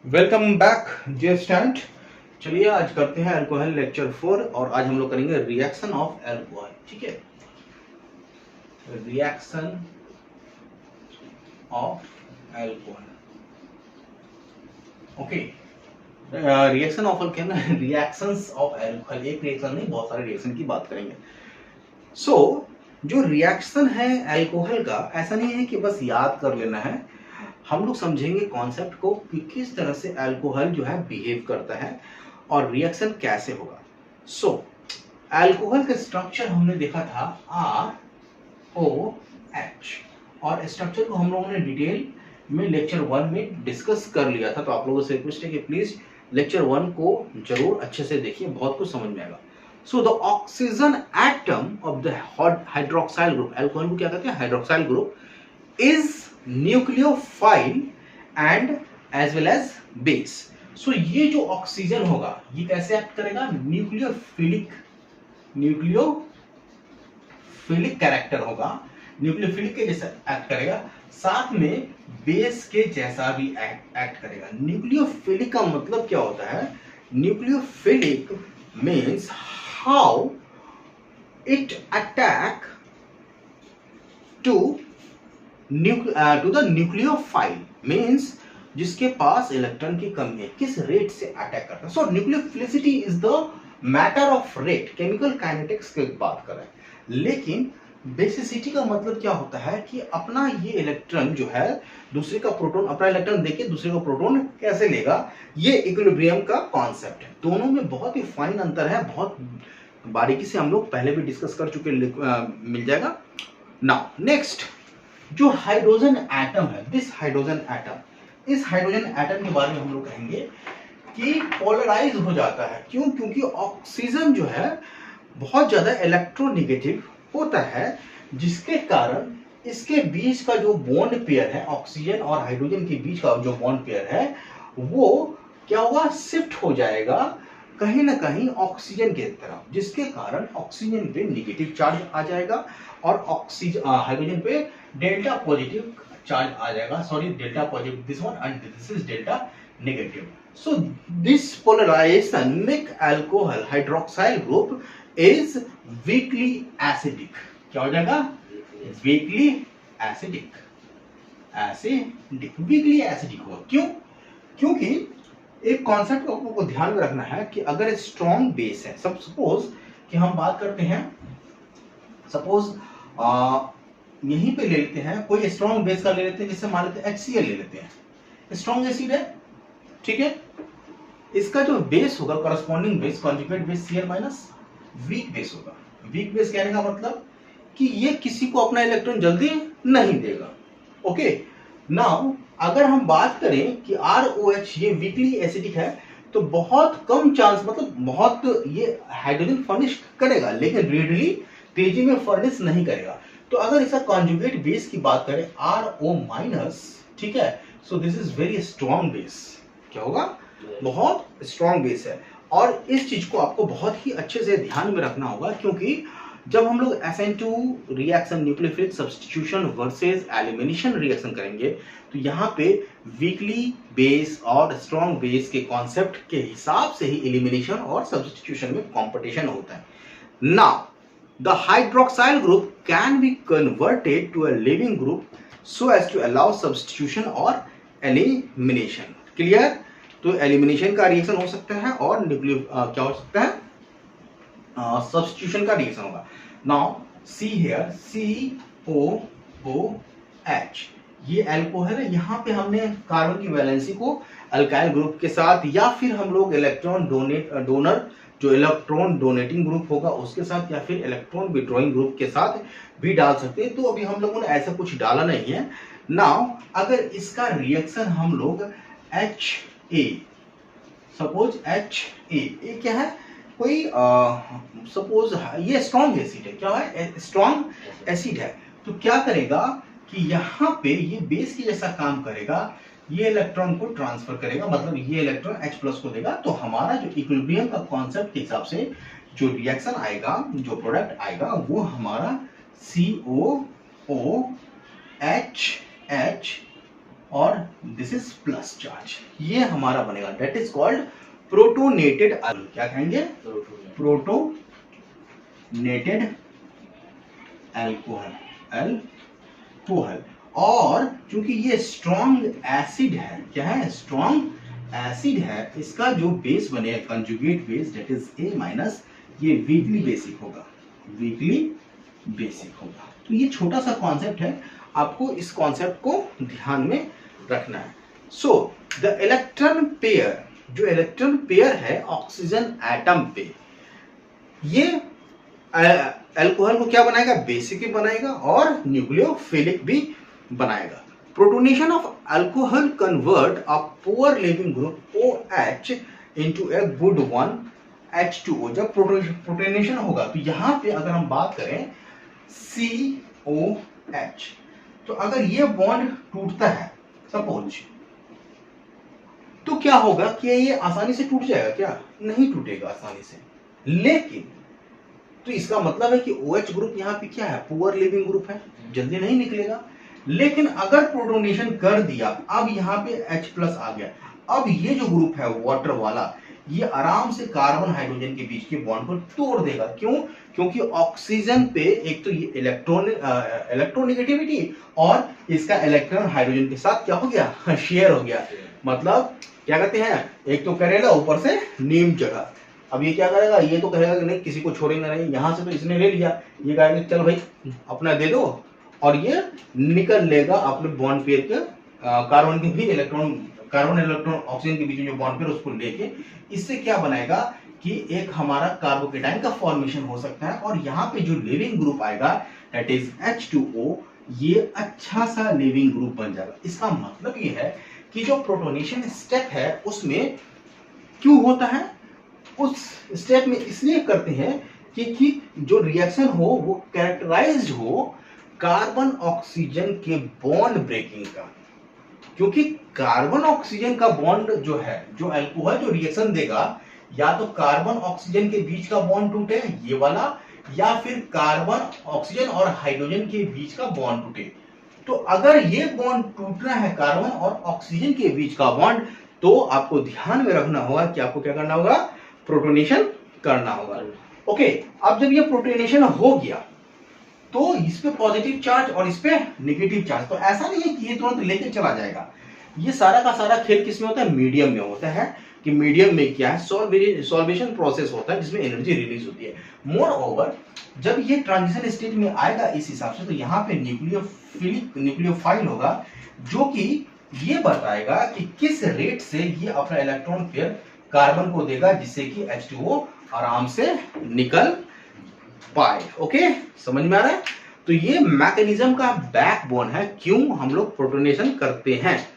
Welcome back dear student. चलिए आज करते हैं अल्कोहल लेक्चर 4 और आज हम लोग करेंगे रिएक्शन ऑफ अल्कोहल। ठीक है, reaction of alcohol. Okay, reaction of alcohol, reactions of alcohol, एक रिएक्शन नहीं बहुत सारे रिएक्शन की बात करेंगे। जो रिएक्शन है अल्कोहल का, ऐसा नहीं है कि बस याद कर लेना है, हम लोग समझेंगे कॉन्सेप्ट को कि किस तरह से अल्कोहल जो है बिहेव करता है और रिएक्शन कैसे होगा। अल्कोहल का स्ट्रक्चर हमने देखा था ROH और स्ट्रक्चर को हम लोगों ने डिटेल में लेक्चर 1 में डिस्कस कर लिया था। तो आप लोगों से रिक्वेस्ट है कि प्लीज लेक्चर 1 को जरूर अच्छे से देखिए, बहुत कुछ समझ में आएगा। The oxygen atom of the hydroxyl group, alcohol को क्या कहते हैं, hydroxyl group, is nucleophile and as well as base. ये जो ऑक्सीजन होगा ये कैसे एक्ट करेगा, न्यूक्लियोफिलिक कैरेक्टर होगा, न्यूक्लियोफिलिक के जैसा एक्ट करेगा, साथ में बेस के जैसा भी एक्ट करेगा। न्यूक्लियोफिलिक का मतलब क्या होता है, nucleophilic means how it attack to the nucleophile, means जिसके पास इलेक्ट्रॉन की कमी है, किस रेट से अटैक करता है। So nucleophilicity is the matter of rate, chemical kinetics की बात कर रहे हैं। लेकिन बेसिसिटी का मतलब क्या होता है कि अपना ये इलेक्ट्रॉन जो है दूसरे का प्रोटॉन, अपना इलेक्ट्रॉन देके दूसरे का प्रोटॉन कैसे लेगा, ये इक्विलिब्रियम का कॉन्सेप्ट है। दोनों में बहुत ही फाइन अंतर है, बहुत बारीकी से हम लोग पहले भी डिस्कस कर चुके, मिल जाएगा। नाउ नेक्स्ट, जो हाइड्रोजन एटम है, दिस हाइड्रोजन एटम, इस हाइड्रोजन एटम के बारे में हम लोग कहेंगे कि पोलराइज हो जाता है। क्यों? क्योंकि ऑक्सीजन जो है बहुत ज्यादा इलेक्ट्रोनेगेटिव होता है, जिसके कारण इसके बीच का जो बॉन्ड पेयर है, ऑक्सीजन और हाइड्रोजन के बीच का जो बॉन्ड पेयर है, वो क्या होगा, शिफ्ट हो जाएगा कहीं ना कहीं ऑक्सीजन की तरफ, जिसके कारण ऑक्सीजन पे नेगेटिव चार्ज आ जाएगा और ऑक्सीजन हाइड्रोजन पे डेल्टा पॉजिटिव चार्ज आ जाएगा। Sorry, delta positive this one and this is delta negative. So this polarization make alcohol hydroxyl group is weakly acidic. क्या हो जाएगा, वीकली एसिडिक, वीकली एसिडिक होगा। क्यों? क्योंकि एक कॉन्सेप्ट को आपको ध्यान में रखना है कि अगर स्ट्रॉन्ग बेस है, सपोज कि हम बात करते हैं, सपोज यहीं पे ले लेते हैं, कोई स्ट्रॉन्ग बेस का ले लेते हैं, जैसे मान लेते हैं HCl ले लेते हैं, स्ट्रॉन्ग एसिड है, ठीक है, इसका जो बेस होगा corresponding base, conjugate base Cl minus, weak base होगा। वीक बेस कहने का मतलब कि ये किसी को अपना इलेक्ट्रॉन जल्दी नहीं देगा। ओके, नाउ अगर हम बात करें कि ROH ये वीकली एसिडिक है, तो बहुत कम चांस, मतलब बहुत, ये हाइड्रोजन फर्निश करेगा लेकिन रेडली तेजी में फर्निश नहीं करेगा। तो अगर इसका कॉन्जुगेट बेस की बात करें RO माइनस, ठीक है, so this is very strong base. क्या होगा, बहुत स्ट्रॉन्ग बेस है। और इस चीज को आपको बहुत ही अच्छे से ध्यान में रखना होगा, क्योंकि जब हम लोग SN2 reaction, nucleophilic substitution versus elimination reaction करेंगे, तो यहाँ पे वीकली बेस और स्ट्रॉन्ग बेस के कॉन्सेप्ट के हिसाब से ही एलिमिनेशन और सब्स्टिट्यूशन में कंपटीशन होता है। Now the hydroxyl group can be converted to a living group so as to allow substitution or elimination. Clear? तो एलिमिनेशन का रिएक्शन हो सकता है और क्या हो सकता है, सब्स्टिट्यूशन का रिएक्शन होगा। नाउ सी हियर, COOH, ये अल्कोहल है, यहाँ पे हमने कार्बन की वैलेंसी को अल्काइल ग्रुप के साथ, या फिर हम लोग इलेक्ट्रॉन डोनर जो इलेक्ट्रॉन डोनेटिंग ग्रुप होगा उसके साथ, या फिर इलेक्ट्रॉन विड्रॉइंग ग्रुप के साथ भी डाल सकते हैं। तो अभी हम लोगों ने ऐसा कुछ डाला नहीं है। नाउ अगर इसका रिएक्शन हम लोग HA, सपोज HA, ये क्या है, कोई सपोज ये स्ट्रॉन्ग एसिड है, क्या है, स्ट्रॉन्ग एसिड है, तो क्या करेगा कि यहाँ पे ये बेस की जैसा काम करेगा, ये इलेक्ट्रॉन को ट्रांसफर करेगा, मतलब ये इलेक्ट्रॉन H+ को देगा। तो हमारा जो इक्विलिब्रियम का कॉन्सेप्ट के हिसाब से जो रिएक्शन आएगा, जो प्रोडक्ट आएगा, वो हमारा COOH और दिस इज प्लस चार्ज, ये हमारा बनेगा, that is called protonated alcohol. क्या कहेंगे? Protonated alcohol, alcohol. और चूंकि ये स्ट्रॉन्ग एसिड है, क्या है? स्ट्रॉन्ग एसिड है, इसका जो बेस बनेगा conjugate base that is a minus, ये वीकली बेसिक होगा, वीकली बेसिक होगा। तो ये छोटा सा कॉन्सेप्ट है, आपको इस कॉन्सेप्ट को ध्यान में रखना है। सो द इलेक्ट्रॉन पेयर, जो इलेक्ट्रॉन पेयर है ऑक्सीजन एटम पे, ये अल्कोहल को क्या बनाएगा? बेसिक भी बनाएगा और न्यूक्लियोफिलिक भी बनाएगा। Protonation of alcohol convert a poor leaving group OH into a good one H2O। जब प्रोटोनेशन होगा तो यहां पे अगर हम बात करें COH, तो अगर ये बॉन्ड टूटता है सपोज, तो क्या होगा कि ये आसानी से टूट जाएगा क्या? नहीं टूटेगा आसानी से। लेकिन तो इसका मतलब है कि OH ग्रुप यहाँ पे क्या है? पुअर लिविंग ग्रुप है, जल्दी नहीं निकलेगा। लेकिन अगर प्रोटोनेशन कर दिया, अब यहाँ पे H+ आ गया, अब ये जो ग्रुप है वाटर वाला, ये आराम से कार्बन हाइड्रोजन के बीच के बॉन्ड को तोड़ देगा। क्यों? क्योंकि ऑक्सीजन पे एक तो ये इलेक्ट्रोनेगेटिविटी और इसका इलेक्ट्रॉन हाइड्रोजन के साथ क्या हो गया? शेयर हो गया। मतलब क्या कहते हैं, एक तो करेगा ऊपर से नीम जगह। अब ये क्या करेगा? ये तो कहेगा कि नहीं किसी को छोड़ेंगे नहीं, यहां से तो इसने ले लिया, ये कहेगा चल भाई अपना दे दो, और ये निकल लेगा अपने बॉन्ड पेयर के कार्बन के भी इलेक्ट्रॉन, कार्बन इलेक्ट्रॉन ऑक्सीजन के बीच में जो बॉन्ड पेयर उसको लेके, इससे क्या बनाएगा कि एक हमारा कार्बोकेटाइन का फॉर्मेशन हो सकता है। और यहाँ पे जो लिविंग ग्रुप आएगा दैट इज H2O, ये अच्छा सा लिविंग ग्रुप बन जाएगा। इसका मतलब ये है कि जो प्रोटोनेशन स्टेप है उसमें क्यों होता है? उस स्टेप में इसलिए करते हैं कि जो रिएक्शन हो वो कैरेक्टराइज्ड हो कार्बन ऑक्सीजन के बॉन्ड ब्रेकिंग का। क्योंकि कार्बन ऑक्सीजन का बॉन्ड जो है, जो अल्कोहल जो रिएक्शन देगा, या तो कार्बन ऑक्सीजन के बीच का बॉन्ड टूटे ये वाला, या फिर कार्बन ऑक्सीजन और हाइड्रोजन के बीच का बॉन्ड टूटे। तो अगर ये बॉन्ड टूटना है कार्बन और ऑक्सीजन के बीच का बॉन्ड, तो आपको ध्यान में रखना होगा कि आपको क्या करना होगा? प्रोटोनेशन करना होगा। ओके, अब जब ये प्रोटोनेशन हो गया तो इस पे पॉजिटिव चार्ज और इस पे नेगेटिव चार्ज, तो ऐसा नहीं है कि ये तुरंत लेके चला जाएगा। ये सारा का सारा खेल किसमें होता है? मीडियम में होता है। कि मीडियम में क्या है? सॉल्वेशन प्रोसेस होता है जिसमें एनर्जी रिलीज होती है। मोर ओवर जब ये ट्रांजिशन स्टेट में आएगा इस हिसाब से, तो यहाँ पे न्यूक्लियोफाइल होगा, जो कि ये बताएगा कि किस रेट से ये अपना इलेक्ट्रॉन पेयर कार्बन को देगा, जिससे कि H2O आराम से निकल पाए। ओके, समझ में आ रहा है? तो ये मैकेनिज्म का बैकबोन है क्यों हम लोग प्रोटोनेशन करते हैं।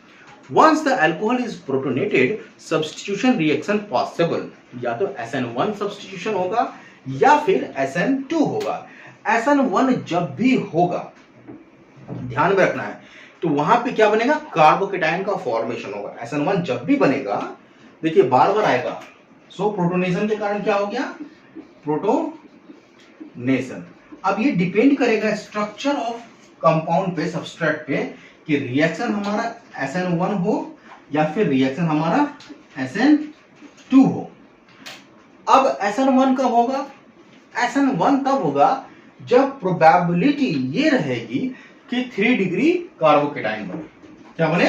Once the alcohol is protonated, substitution reaction possible, या तो SN1 सब्स्टिट्यूशन होगा या फिर SN2 होगा। SN1 जब भी होगा, ध्यान में रखना है, तो वहां पे क्या बनेगा? कार्बोकेटाइन का फॉर्मेशन होगा। SN1 जब भी बनेगा, देखिए बार बार आएगा, सो प्रोटोनेशन के कारण क्या हो गया? प्रोटोनेशन। अब ये डिपेंड करेगा स्ट्रक्चर ऑफ कंपाउंड पे, सबस्ट्रेट पे, कि रिएक्शन हमारा SN1 हो या फिर रिएक्शन हमारा SN2 हो। अब SN1 कब होगा? SN1 तब होगा जब प्रोबेबिलिटी ये रहेगी कि 3 डिग्री कार्बोकेटाइन बने। क्या बने?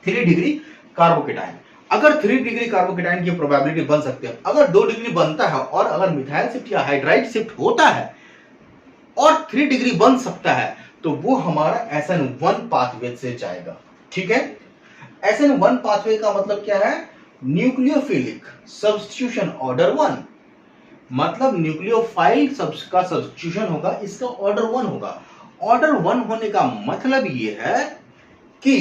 3 डिग्री कार्बोकेटाइन। अगर 3 डिग्री कार्बोकेटाइन की प्रोबेबिलिटी बन सकती है, अगर 2 डिग्री बनता है और अगर मिथाइल शिफ्ट या हाइड्राइड शिफ्ट होता है और 3 डिग्री बन सकता है, तो वो हमारा SN1 पाथवे से जाएगा। ठीक है, SN1 पाथवे का मतलब क्या है? न्यूक्लियोफिलिक सब्स्टिट्यूशन ऑर्डर 1, मतलब न्यूक्लियोफाइल का सब्स्टिट्यूशन होगा, इसका ऑर्डर 1 होगा। ऑर्डर 1 होने का मतलब ये है कि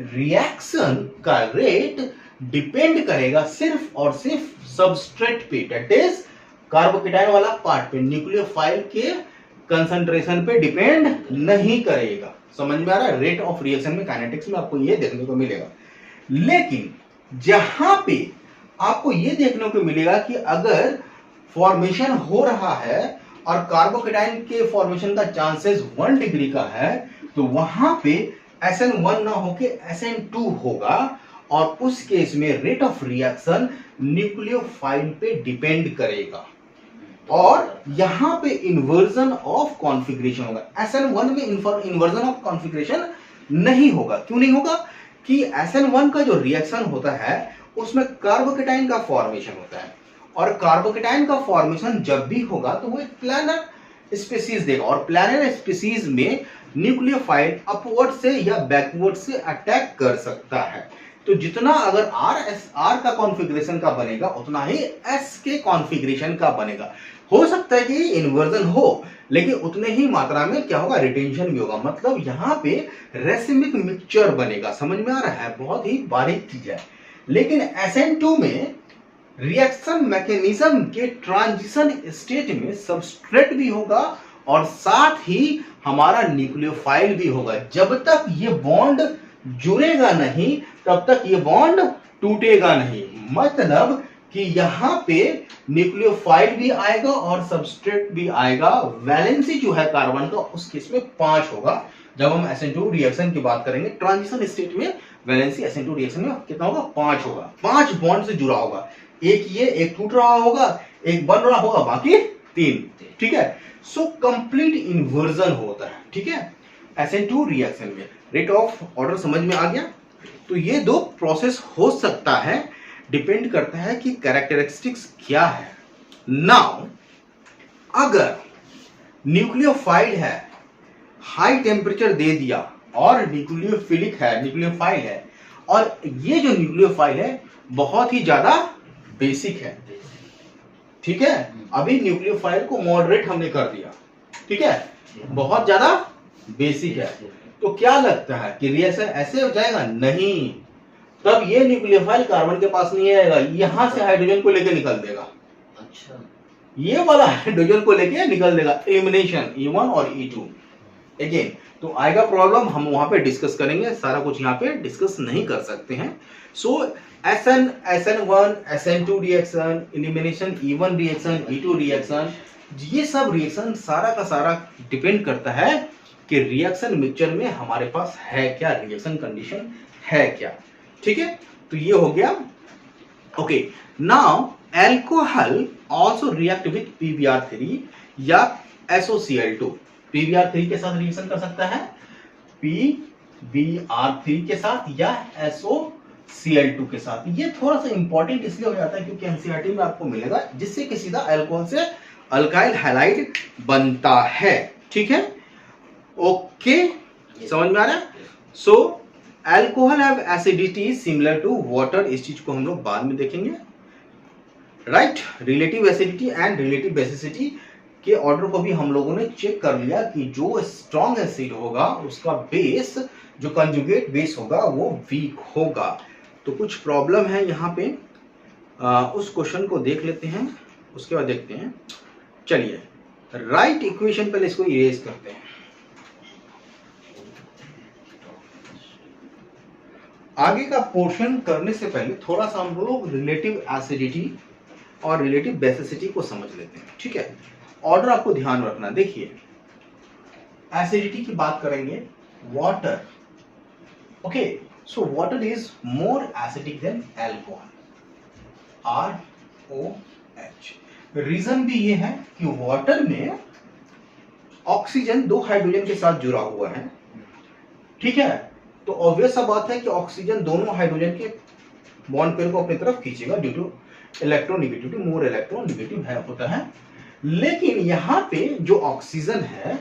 रिएक्शन का रेट डिपेंड करेगा सिर्फ और सिर्फ सबस्ट्रेट पे, दैट इज कार्बोकेटाइन वाला पार्ट पे, न्यूक्लियोफाइल के कंसंट्रेशन पे डिपेंड नहीं करेगा। समझ में आ रहा है? रेट ऑफ रिएक्शन में काइनेटिक्स में आपको ये देखने को मिलेगा। लेकिन जहां पे आपको ये देखने को मिलेगा कि अगर फॉर्मेशन हो रहा है और कार्बोकेटाइन के फॉर्मेशन का चांसेस 1 डिग्री का है, तो वहां पे SN1 ना होके SN2 होगा, और उस केस में रेट ऑफ रिएक्शन न्यूक्लियोफाइल पे डिपेंड करेगा, और यहां पे इन्वर्जन ऑफ कॉन्फ़िगरेशन होगा। SN1 में इन्वर्जन ऑफ कॉन्फ़िगरेशन नहीं होगा। क्यों नहीं होगा? कि SN1 का जो रिएक्शन होता है उसमें कार्बोकेटाइन का फॉर्मेशन होता है, और कार्बोकेटाइन का फॉर्मेशन जब भी होगा तो वो एक प्लानर स्पीसीज देगा, और प्लानर स्पीसीज में न्यूक्लियोफाइल अपवर्ड से या बैकवर्ड से अटैक कर सकता है। तो जितना अगर R का कॉन्फ़िगरेशन का बनेगा उतना ही S के कॉन्फ़िगरेशन का बनेगा। हो सकता है कि इन्वर्जन हो, लेकिन उतने ही मात्रा में क्या होगा, रिटेंशन भी होगा। मतलब यहाँ पे रेसिमिक मिक्सचर बनेगा। समझ में आ रहा है? बहुत ही बारीक चीज है। लेकिन SN2 में रिएक्शन मैकेनिज्म के ट्रांजिशन स्टेट में सबस्ट्रेट भी होगा और साथ ही हमारा न्यूक्लियोफाइल भी होगा। जब तक ये बॉन्ड जुड़ेगा नहीं तब तक ये बॉन्ड टूटेगा नहीं। मतलब कि यहाँ पे न्यूक्लियोफाइल भी आएगा और सबस्ट्रेट भी आएगा। वैलेंसी जो है कार्बन का उस केस में 5 होगा। जब हम SN2 रिएक्शन की बात करेंगे ट्रांजिशन स्टेट में वैलेंसी SN2 रिएक्शन में कितना होगा, 5 होगा। 5 बॉन्ड से जुड़ा होगा। एक ये, एक टूट रहा होगा, एक बन रहा होगा, बाकी 3। ठीक है। सो कंप्लीट इन्वर्जन होता है। ठीक है। SN2 रिएक्शन में रेट ऑफ ऑर्डर समझ में आ गया। तो ये दो प्रोसेस हो सकता है, डिपेंड करता है कि कैरेक्टरिस्टिक्स क्या है। नाउ अगर न्यूक्लियोफाइल है, हाई टेम्परेचर दे दिया, और न्यूक्लियोफिलिक है, न्यूक्लियोफाइल है, और ये जो न्यूक्लियोफाइल है बहुत ही ज्यादा बेसिक है। ठीक है। अभी न्यूक्लियोफाइल को मॉडरेट हमने कर दिया। ठीक है। बहुत ज्यादा बेसिक है। तो क्या लगता है कि रिएक्शन ऐसे हो जाएगा? नहीं। तब ये न्यूक्लियोफाइल कार्बन के पास नहीं आएगा, यहां से हाइड्रोजन को लेकर निकल देगा। अच्छा। ये वाला हाइड्रोजन को लेके निकल देगा। एलिमिनेशन E1 और E2 अगेन। तो आएगा प्रॉब्लम, हम वहां पे डिस्कस करेंगे। सारा कुछ यहाँ पे डिस्कस नहीं कर सकते हैं। सो SN1 SN2 reaction, elimination E1 reaction, E2 reaction, ये सब रिएक्शन सारा का सारा डिपेंड करता है कि रिएक्शन मिक्सचर में हमारे पास है क्या, रिएक्शन कंडीशन है क्या। ठीक है। तो ये हो गया। Okay. Now alcohol also react with PbR3 या SOCl2। PbR3 के साथ रिएक्शन कर सकता है, PbR3 के साथ या SOCl2 के साथ। ये थोड़ा सा इंपॉर्टेंट इसलिए हो जाता है क्योंकि एनसीईआरटी में आपको मिलेगा, जिससे कि सीधा अल्कोहल से अल्काइल हैलाइड बनता है। ठीक है। ओके। समझ में आ रहा है? So alcohol have acidity similar to water. इस चीज को हम लोग बाद में देखेंगे। Right. Relative acidity and relative basicity के ऑर्डर को भी हम लोगों ने चेक कर लिया कि जो स्ट्रॉन्ग एसिड होगा उसका बेस, जो कंजुगेट बेस होगा, वो वीक होगा। तो कुछ प्रॉब्लम है यहाँ पे, उस क्वेश्चन को देख लेते हैं, उसके बाद देखते हैं। चलिए राइट इक्वेशन पहले इसको इरेज करते हैं। आगे का पोर्शन करने से पहले थोड़ा सा हम लोग रिलेटिव एसिडिटी और रिलेटिव बेसिसिटी को समझ लेते हैं। ठीक है। ऑर्डर आपको ध्यान रखना। देखिए एसिडिटी की बात करेंगे, water. Okay. So water is more acidic than alcohol, ROH। Reason भी ये है कि वाटर में ऑक्सीजन 2 हाइड्रोजन के साथ जुड़ा हुआ है। ठीक है। तो ऑब्वियस सा बात है कि ऑक्सीजन दोनों हाइड्रोजन के बॉन्ड पेयर को अपनी तरफ खींचेगा due to electronegativity, more electronegative है होता है। लेकिन यहाँ पे जो ऑक्सीजन है,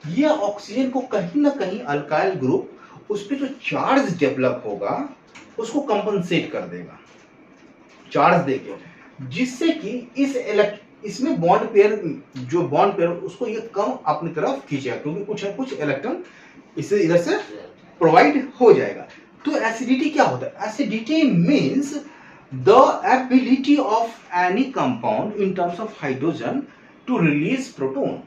ये ऑक्सीजन को कहीं ना कहीं अल्काइल ग्रुप उस पर जो चार्ज डेवलप होगा उसको कंपनसेट कर देगा, चार्ज देके, जिससे कि इसमें बॉन्ड पेयर, जो बॉन्ड पेयर उसको ये कम अपनी तरफ खींचेगा, क्योंकि कुछ इलेक्ट्रॉन इससे इधर से प्रोवाइड हो जाएगा। तो एसिडिटी क्या होता है? Acidity means the ability of any compound in terms of hydrogen to release proton.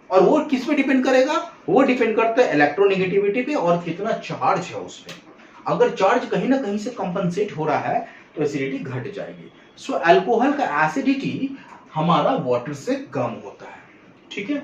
और वो किस पे डिपेंड करेगा? वो डिपेंड करता है इलेक्ट्रोनेगेटिविटी पे और कितना चार्ज है उस पे। अगर चार्ज कहीं ना कहीं से कंपनसेट हो रहा है तो एसिडिटी घट जाएगी। सो अल्कोहल का एसिडिटी हमारा वाटर से कम होता है। ठीक है।